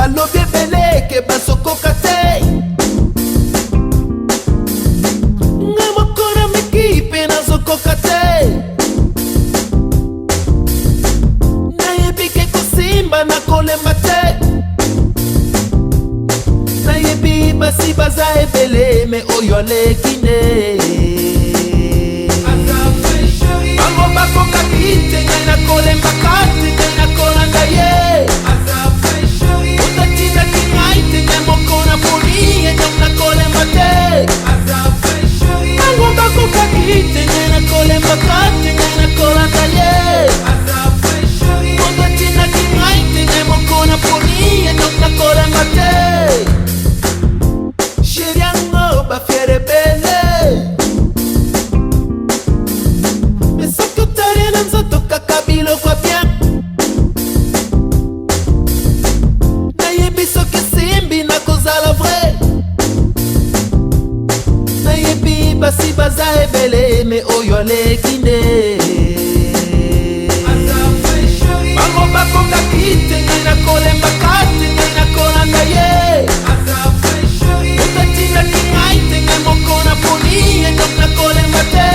balobi ebele ke basokoka te. Nga moko na meki mpe nazokoka te. Nayebi ke kosimba na kolemba te. Nayebi basi baza ebele me oyo aleki nde. Bango bakokaki te ngai na kolemba kati ngai na kolanda ye. Otatindaki ngai te ngai moko na poni enyok na kolemba te. Bango bakokaki te ngai na kolemba kati ngai na kolanda ye. Otatindaki ngai te ngai moko na poni enyok na kolemba te. Chéri yango bafiere bele. Biloko bien nayebi soki simbi nakozala vrai. Nayebi basi baza ebele me oyo aleki nde. Bango bakokaki te ngai na kolemba kati ngai na kolanda ye. Otatindaki ngai te ngai moko na poni enyok na kolemba te.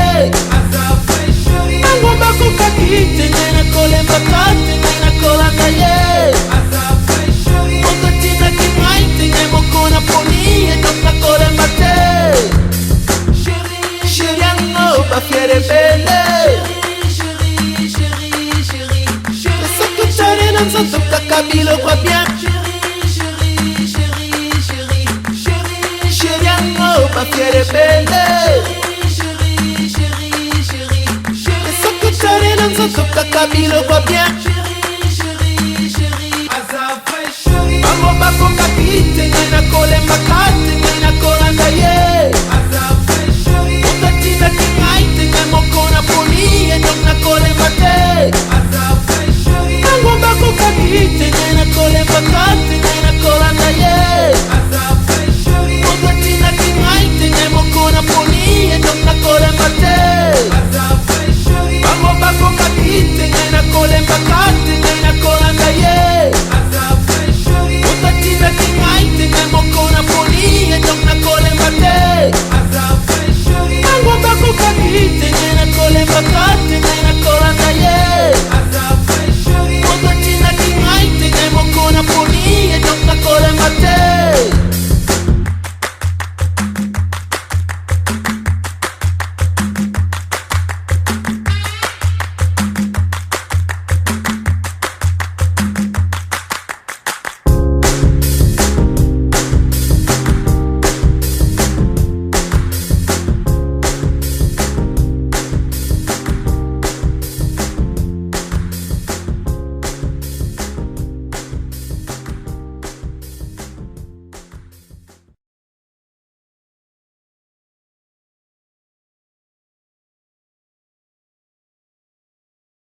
Bango bakokaki te ngai na kolemba kati ngai na kolanda ye. Otatindaki ngai te ngai moko na poni enyok na kolemba te. Chéri yango bafiere ebele. Soki otali na nzoto kaka biloko bien. Chéri yango bafiere ebele. Soki otali na nzoto kaka biloko bien.